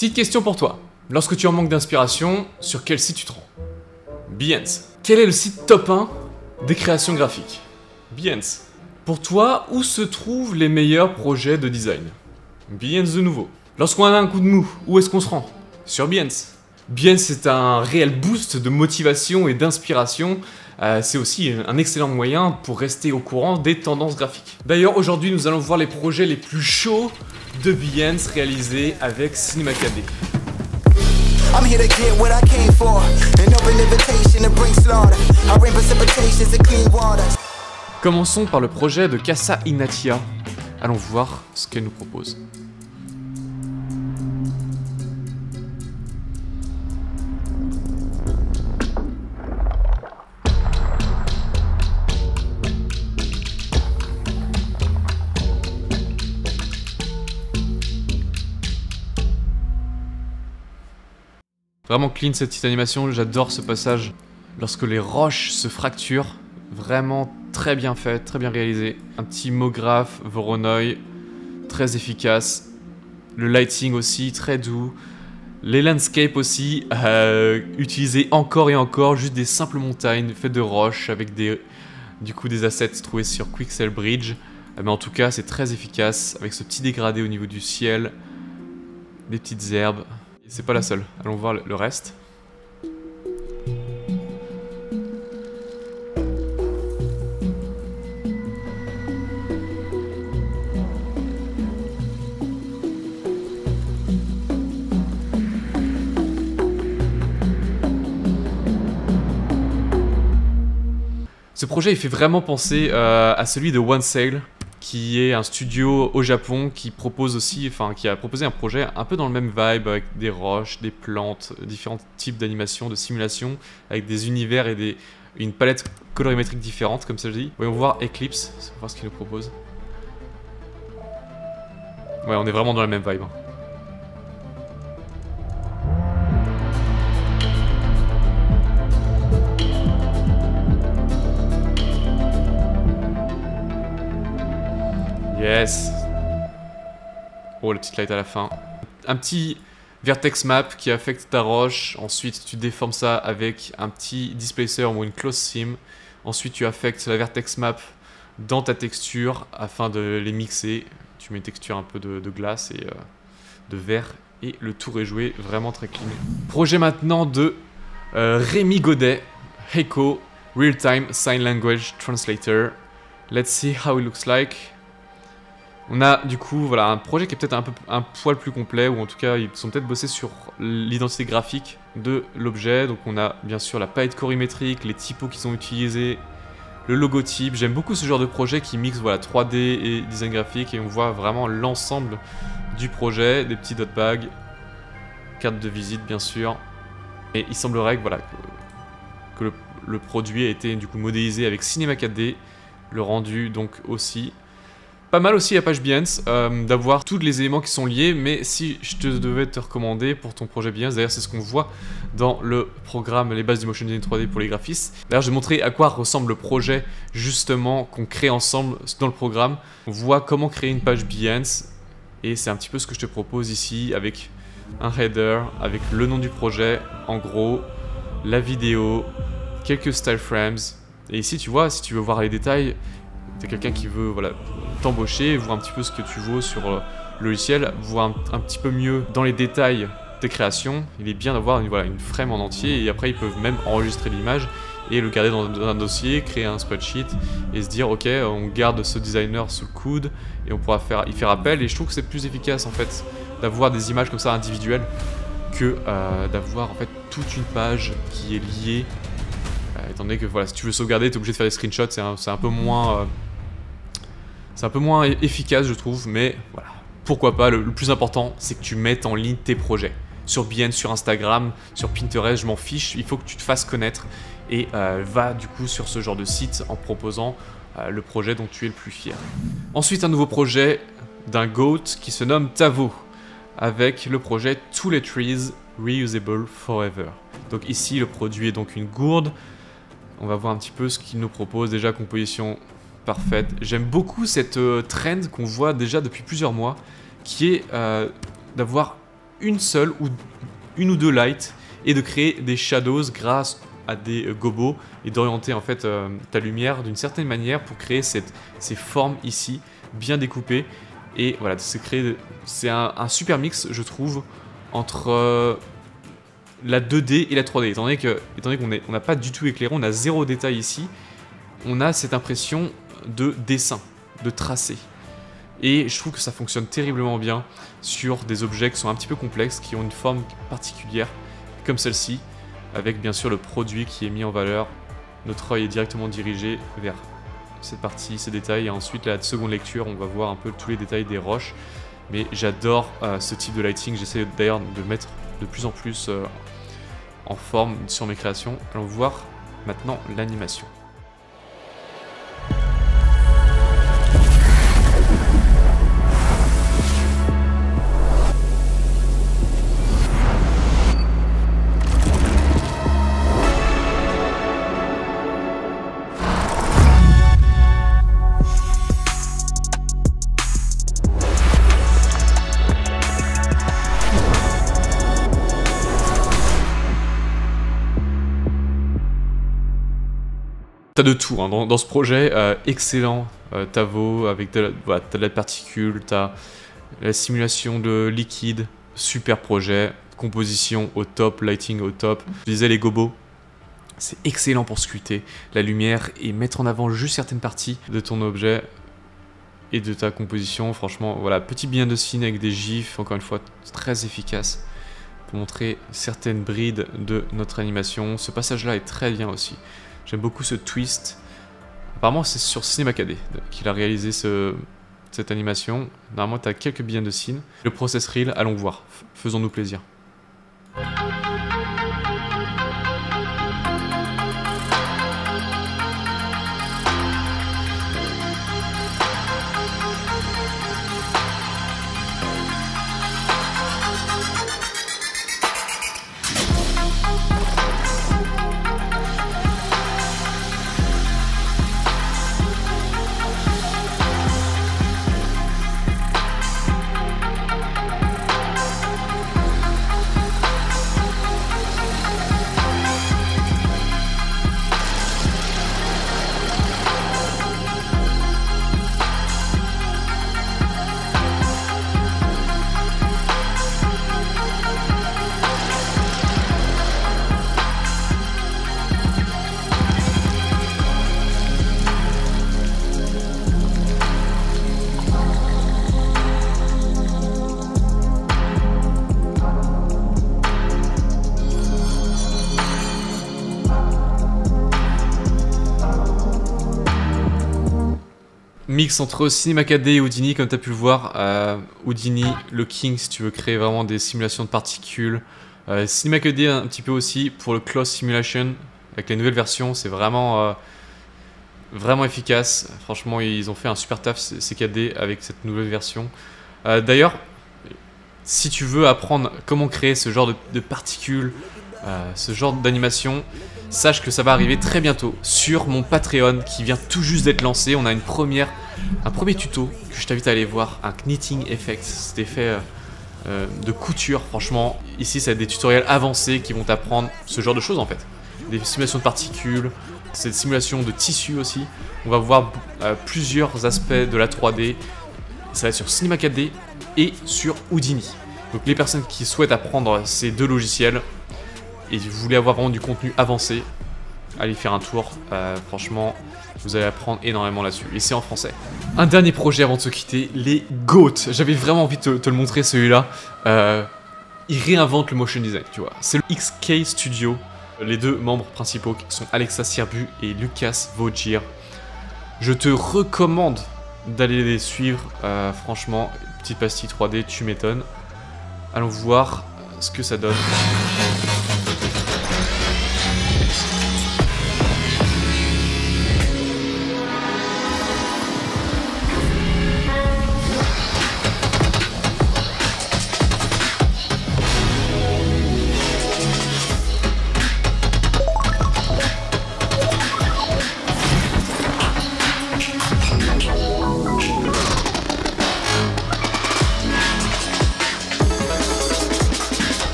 Petite question pour toi. Lorsque tu en manques d'inspiration, sur quel site tu te rends? Behance. Quel est le site top 1 des créations graphiques? Behance. Pour toi, où se trouvent les meilleurs projets de design? Behance de nouveau. Lorsqu'on a un coup de mou, où est-ce qu'on se rend? Sur Behance. Behance, c'est un réel boost de motivation et d'inspiration. C'est aussi un excellent moyen pour rester au courant des tendances graphiques. D'ailleurs, aujourd'hui, nous allons voir les projets les plus chauds de Behance réalisés avec Cinema 4D. Commençons par le projet de Casa Ignatia. Allons voir ce qu'elle nous propose. Vraiment clean cette petite animation, j'adore ce passage. Lorsque les roches se fracturent, vraiment très bien fait, très bien réalisé. Un petit Mograph, Voronoi, très efficace. Le lighting aussi, très doux. Les landscapes aussi, utilisés encore et encore, juste des simples montagnes faites de roches avec des assets trouvés sur Quixel Bridge. Mais en tout cas, c'est très efficace avec ce petit dégradé au niveau du ciel, des petites herbes. C'est pas la seule, allons voir le reste. Ce projet il fait vraiment penser à celui de One Sail, qui est un studio au Japon qui propose aussi, qui a proposé un projet un peu dans le même vibe avec des roches, des plantes, différents types d'animations, de simulations, avec des univers et une palette colorimétrique différente comme celle-ci. Voyons voir Eclipse, on va voir ce qu'il nous propose. Ouais, on est vraiment dans la même vibe. Yes. Oh, la petite light à la fin. Un petit vertex map qui affecte ta roche. Ensuite, tu déformes ça avec un petit displacer ou une close sim. Ensuite, tu affectes la vertex map dans ta texture afin de les mixer. Tu mets une texture un peu de glace et de verre. Et le tour est joué, vraiment très clean. Projet maintenant de Rémi Godet. Heiko, Real Time Sign Language Translator. Let's see how it looks like. On a du coup voilà, un projet qui est peut-être un poil plus complet, ou en tout cas ils sont peut-être bossés sur l'identité graphique de l'objet. Donc on a bien sûr la palette colorimétrique, les typos qui sont utilisés, le logotype. J'aime beaucoup ce genre de projet qui mixe voilà, 3D et design graphique, et on voit vraiment l'ensemble du projet, des petits dot bags, carte de visite bien sûr. Et il semblerait que, voilà, que le produit a été du coup modélisé avec Cinema 4D, le rendu donc aussi. Pas mal aussi la page Behance, d'avoir tous les éléments qui sont liés, mais si je devais te recommander pour ton projet Behance, d'ailleurs c'est ce qu'on voit dans le programme Les bases du motion design 3D pour les graphistes. D'ailleurs je vais montrer à quoi ressemble le projet justement qu'on crée ensemble dans le programme. On voit comment créer une page Behance, et c'est un petit peu ce que je te propose ici avec un header, avec le nom du projet en gros, la vidéo, quelques style frames, et ici tu vois, si tu veux voir les détails, t'es quelqu'un qui veut voilà, t'embaucher, voir un petit peu ce que tu vaux sur le logiciel, voir un petit peu mieux dans les détails tes créations. Il est bien d'avoir une frame en entier, et après ils peuvent même enregistrer l'image et le garder dans un dossier, créer un spreadsheet et se dire ok, on garde ce designer sous le coude et on pourra y faire appel. Et je trouve que c'est plus efficace en fait d'avoir des images comme ça individuelles que d'avoir en fait toute une page qui est liée. Étant donné que voilà, si tu veux sauvegarder, tu es obligé de faire des screenshots, c'est un peu moins efficace je trouve, mais voilà, pourquoi pas. Le plus important c'est que tu mettes en ligne tes projets sur Behance, sur Instagram, sur Pinterest, je m'en fiche, il faut que tu te fasses connaître, et va du coup sur ce genre de site en proposant le projet dont tu es le plus fier. Ensuite un nouveau projet d'un GOAT qui se nomme Tavo, avec le projet Tous les Trees Reusable Forever. Donc ici le produit est donc une gourde. On va voir un petit peu ce qu'il nous propose. Déjà composition parfaite. J'aime beaucoup cette trend qu'on voit déjà depuis plusieurs mois, qui est d'avoir une ou deux lights et de créer des shadows grâce à des gobos et d'orienter en fait ta lumière d'une certaine manière pour créer ces formes ici bien découpées. Et voilà, c'est un super mix, je trouve, entre la 2D et la 3D. Étant donné qu'on n'a pas du tout éclairé, on a zéro détail ici, on a cette impression de dessin, de tracé. Et je trouve que ça fonctionne terriblement bien sur des objets qui sont un petit peu complexes, qui ont une forme particulière, comme celle-ci, avec bien sûr le produit qui est mis en valeur. Notre œil est directement dirigé vers cette partie, ces détails, et ensuite la seconde lecture, on va voir un peu tous les détails des roches. Mais j'adore ce type de lighting, j'essaie d'ailleurs de mettre de plus en plus en forme sur mes créations. Allons voir maintenant l'animation. T'as de tout hein, dans ce projet, excellent, Tavo, avec t'as de la particule, t'as la simulation de liquide, super projet, composition au top, lighting au top. Je disais les gobos, c'est excellent pour sculpter la lumière et mettre en avant juste certaines parties de ton objet et de ta composition. Franchement, voilà, petit bien de scene avec des gifs, encore une fois, très efficace pour montrer certaines brides de notre animation. Ce passage-là est très bien aussi. J'aime beaucoup ce twist. Apparemment, c'est sur Cinema 4D qu'il a réalisé cette animation. Normalement, tu as quelques behind the scenes. Le process reel, allons voir. Faisons-nous plaisir. Mix entre Cinema 4D et Houdini, comme tu as pu le voir. Houdini, le king si tu veux créer vraiment des simulations de particules. Cinema 4D un petit peu aussi pour le Close Simulation. Avec les nouvelles versions, c'est vraiment efficace. Franchement, ils ont fait un super taf, ces 4D, avec cette nouvelle version. D'ailleurs, si tu veux apprendre comment créer ce genre de particules, ce genre d'animation, sache que ça va arriver très bientôt sur mon Patreon qui vient tout juste d'être lancé. On a un premier tuto que je t'invite à aller voir, un Knitting Effect, cet effet de couture. Franchement, ici ça va être des tutoriels avancés qui vont t'apprendre ce genre de choses en fait. Des simulations de particules, cette simulation de tissu aussi. On va voir plusieurs aspects de la 3D. Ça va être sur Cinema 4D et sur Houdini. Donc les personnes qui souhaitent apprendre ces deux logiciels et vous voulez avoir vraiment du contenu avancé, allez faire un tour. Franchement, vous allez apprendre énormément là-dessus. Et c'est en français. Un dernier projet avant de se quitter, les GOAT. J'avais vraiment envie de te le montrer celui-là. Ils réinventent le motion design, tu vois. C'est le XK Studio. Les deux membres principaux qui sont Alexa Sirbu et Lucas Vogir. Je te recommande d'aller les suivre. Franchement, petite pastille 3D, tu m'étonnes. Allons voir ce que ça donne.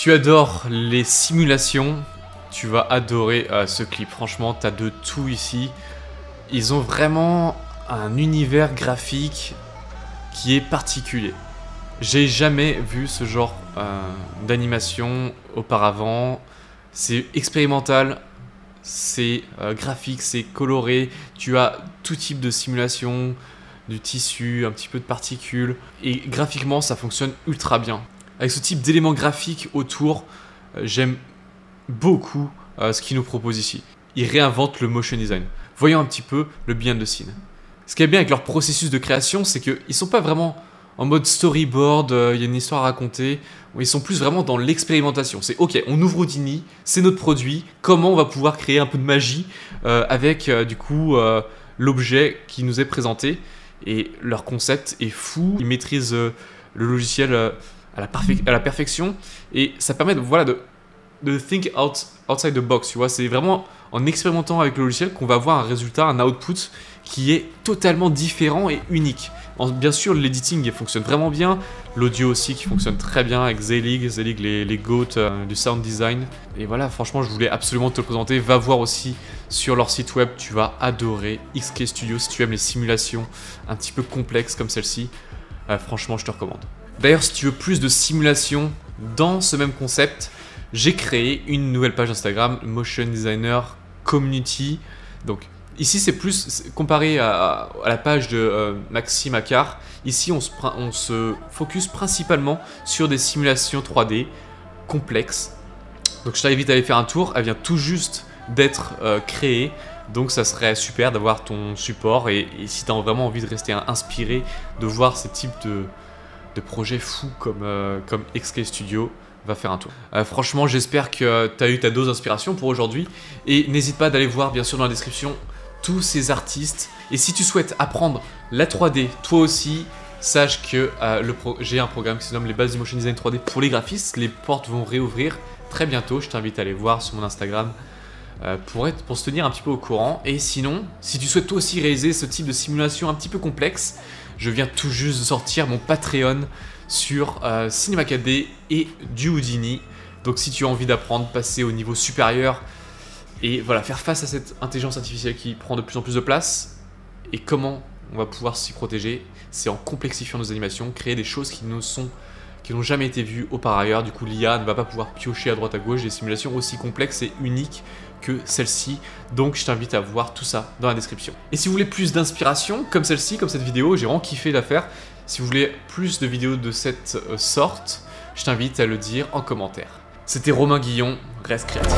tu adores les simulations, tu vas adorer ce clip. Franchement, t'as de tout ici. Ils ont vraiment un univers graphique qui est particulier. J'ai jamais vu ce genre d'animation auparavant. C'est expérimental, c'est graphique, c'est coloré. Tu as tout type de simulation, du tissu, un petit peu de particules. Et graphiquement, ça fonctionne ultra bien. Avec ce type d'éléments graphiques autour, j'aime beaucoup ce qu'ils nous proposent ici. Ils réinventent le motion design. Voyons un petit peu le behind the scene. Ce qui est bien avec leur processus de création, c'est qu'ils ne sont pas vraiment en mode storyboard, il y a une histoire à raconter. Ils sont plus vraiment dans l'expérimentation. C'est ok, on ouvre Houdini, c'est notre produit. Comment on va pouvoir créer un peu de magie avec du coup l'objet qui nous est présenté. Et leur concept est fou. Ils maîtrisent le logiciel à la perfection. Et ça permet voilà, de think outside the box. Tu vois, c'est vraiment en expérimentant avec le logiciel qu'on va avoir un résultat, un output qui est totalement différent et unique. Bien sûr, l'editing fonctionne vraiment bien, l'audio aussi qui fonctionne très bien avec Zelig les GOAT du sound design. Et voilà, franchement, je voulais absolument te le présenter. Va voir aussi sur leur site web, tu vas adorer XK Studio si tu aimes les simulations un petit peu complexes comme celle-ci. Franchement, je te recommande. D'ailleurs, si tu veux plus de simulations dans ce même concept, j'ai créé une nouvelle page Instagram, Motion Designer Community. Donc, ici, c'est plus comparé à la page de Maxime Accart. Ici, on se focus principalement sur des simulations 3D complexes. Donc, je t'invite à aller faire un tour. Elle vient tout juste d'être créée. Donc, ça serait super d'avoir ton support. Et si tu as vraiment envie de rester inspiré, de voir ces types de projets fous comme XK Studio, va faire un tour. Franchement, j'espère que tu as eu ta dose d'inspiration pour aujourd'hui. Et n'hésite pas d'aller voir, bien sûr, dans la description, tous ces artistes. Et si tu souhaites apprendre la 3D, toi aussi, sache que j'ai un programme qui se nomme les bases du motion design 3D pour les graphistes. Les portes vont réouvrir très bientôt. Je t'invite à aller voir sur mon Instagram pour se tenir un petit peu au courant. Et sinon, si tu souhaites toi aussi réaliser ce type de simulation un petit peu complexe, je viens tout juste de sortir mon Patreon sur Cinema 4D et du Houdini. Donc si tu as envie d'apprendre, passer au niveau supérieur et voilà, faire face à cette intelligence artificielle qui prend de plus en plus de place, et comment on va pouvoir s'y protéger, c'est en complexifiant nos animations, créer des choses qui n'ont jamais été vues auparavant. Du coup, l'IA ne va pas pouvoir piocher à droite à gauche des simulations aussi complexes et uniques que celle-ci. Donc je t'invite à voir tout ça dans la description. Et si vous voulez plus d'inspiration comme celle-ci, comme cette vidéo, j'ai vraiment kiffé la faire. Si vous voulez plus de vidéos de cette sorte, je t'invite à le dire en commentaire. C'était Romain Guillon, reste créatif.